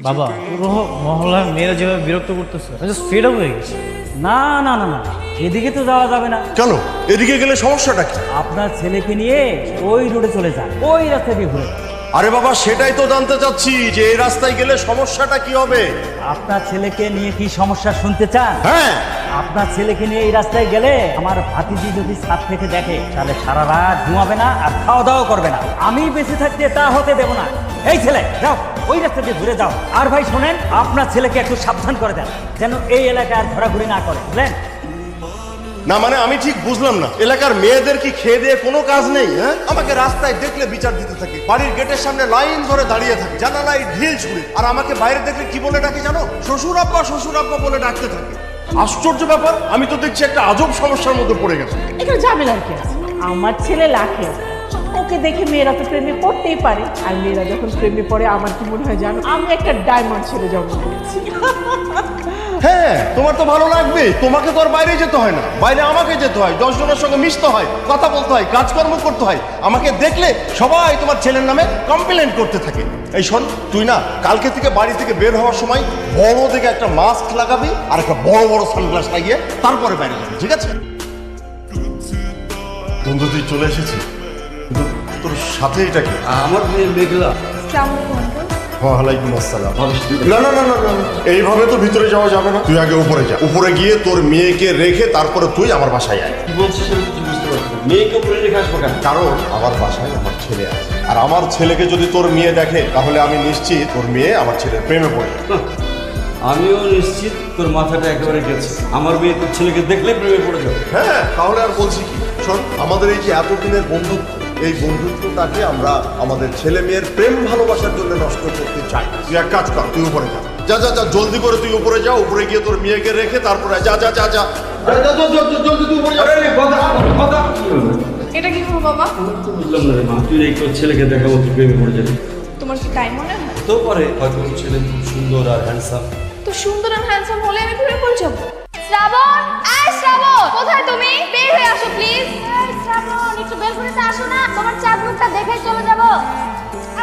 বাবা পুরো মহল্লার মেয়েরা যেভাবে বিরক্ত করতেছে জাস্ট ফেড আপ হয়ে গেছে। না না না না এদিকে তো যাওয়া যাবে না। কেন? এদিকে গেলে সমস্যাটা কি? আপনার ছেলেকে নিয়ে ওই রোডে চলে যান, ওই রাস্তা দিয়ে ঘুরে। আরে বাবা, সেটাই তো জানতে চাচ্ছি যে এই রাস্তায় গেলে সমস্যাটা কি হবে। আপনার ছেলেকে নিয়ে কি সমস্যা শুনতে চান? হ্যাঁ, আপনার ছেলেকে নিয়ে এই রাস্তায় গেলে আমার ভাতিজি যদি ছাদ থেকে দেখে তাহলে সারা রাত ঘুমাবে না আর খাওয়া দাওয়া করবে না। আমি বেঁচে থাকতে তা হতে দেব না। এই ছেলে যাও, ওই রাস্তা দিয়ে ঘুরে যাও। আর ভাই শোনেন, আপনার ছেলেকে একটু সাবধান করে দেন যেন এই এলাকায় আর ঘোরাঘুরি না করে, বুঝলেন? না মানে আমি ঠিক বুঝলাম না, এলাকার মেয়েদের কি খেয়ে দিয়ে কোনো কাজ নেই? হ্যাঁ, আমাকে রাস্তায় দেখলে বিচার দিতে থাকে, বাড়ির গেটের সামনে লাইন ধরে দাঁড়িয়ে থাকে, জানালায় ঢিল ছুড়ে, আর আমাকে বাইরে দেখলে কি বলে ডাকে জানো? শ্বশুর আব্বা বলে ডাকতে থাকে। আশ্চর্য ব্যাপার, আমি তো দেখছি একটা আজব সমস্যার মধ্যে পড়ে গেছে। একটু ঝামেলার কি আছে? আমার ছেলে লাখে, ওকে দেখে মেয়েরা তো প্রেমে পড়তেই পারে। আর মেয়েরা যখন প্রেমে পড়ে আমার কি মনে হয় জানো, আমি একটা ডায়মন্ড ছেলে জন্ম দিয়েছি। হ্যাঁ, তোমার তো ভালো লাগবে, তোমাকে তো আর বাইরে যেতে হয় না, বাইরে আমাকে যেতে হয়, 10 জনের সঙ্গে মিশতে হয়, কথা বলতে হয়, কাজকর্ম করতে হয়। আমাকে দেখলে সবাই তোমার ছেলের নামে কমপ্লেন করতে থাকে। এই শোন, তুই না কালকে থেকে বাড়ি থেকে বের হওয়ার সময় বড় দেখে একটা মাস্ক লাগাবি আর একটা বড় বড় সানগ্লাস লাগিয়ে তারপরে বাইরে যাবি, ঠিক আছে? বন্ধু, তুই চলে এসেছিস, কিন্তু তোর সাথে এটা কি? আমার মেয়ে মেঘলা। ওয়ালাইকুম আসসালাম। না না না না না, এইভাবে তো ভিতরে যাওয়া যাবে না, তুই আগে উপরে যা, উপরে গিয়ে তোর মেয়েকে রেখে তারপরে তুই আমার বাসায় আয়। কি বলছিস আমি কিছু বুঝতে পারছি না। মেয়েকে উপরে রেখে আসবো কেন? কারণ আমার বাসায় আমার ছেলে আছে, আর আমার ছেলেকে যদি তোর মেয়ে দেখে তাহলে আমি নিশ্চিত তোর মেয়ে আমার ছেলের প্রেমে পড়ে। আমিও নিশ্চিত তোর মাথাটা একেবারে গেছে। আমার মেয়ে তোর ছেলেকে দেখলে প্রেমে পড়ে যাবে। হ্যাঁ, তাহলে আর বলছি কি? শোন, আমাদের এই যে এতদিনের বন্ধুত্ব, এই বন্ধুত্বটাকে আমরা আমাদের ছেলে মেয়ের প্রেম ভালোবাসার জন্য নষ্ট করতে চাই। তুই এক কাজ কর, তুই উপরে যা, যা যা যা, জলদি করে তুই উপরে যা, উপরে গিয়ে তোর মেয়েকে রেখে তারপরে যা যা যা যা জলদি তুই উপরে যা। এটা কি হলো বাবা? বুঝলাম না রে মা, তুই এই তোর ছেলেকে দেখাবো তুই প্রেমে পড়ে যাবি। তোমার কি তাই মনে হয়? তো পারে হয়তো তোর ছেলে খুব সুন্দর আর হ্যান্ডসাম। তো সুন্দর আর হ্যান্ডসাম হলে আমি প্রেমে পড়ে যাব। শ্রাবণ, আয় শ্রাবণ, কোথায় তুমি? বের হয়ে আসো প্লিজ। শ্রাবণ, একটু বের করে তো আসো না, তোমার চাঁদ মুখটা দেখে চলে যাবো।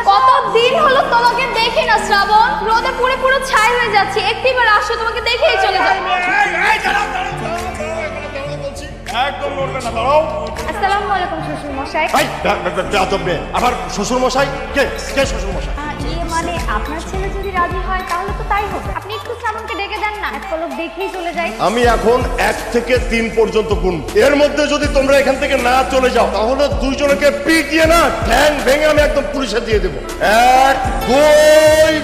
কতদিন হলো তোমাকে দেখি না শ্রাবণ, রোদে পুরো পুরো ছাই হয়ে যাচ্ছে, একটিবার আসো, তোমাকে দেখেই চলে যাব। একদম নড়বে না, দাঁড়াও। আসসালামু আলাইকুম শ্বশুর মশাই। আবার শ্বশুর মশাই? কে কে শ্বশুর মশাই? মানে আপনার ছেলে যদি রাজি হয় তাহলে তো তাই হবে। আপনি একটু শ্রাবণকে ডেকে দেন না, এক পলক দেখেই চলে যাই। আমি এখন 1 থেকে 3 পর্যন্ত গুনব, এর মধ্যে যদি তোমরা এখান থেকে না চলে যাও তাহলে দুইজনকে পিটিয়ে না ঠ্যাং ভেঙে আমি একদম পুলিশে দিয়ে দেবো। 1 2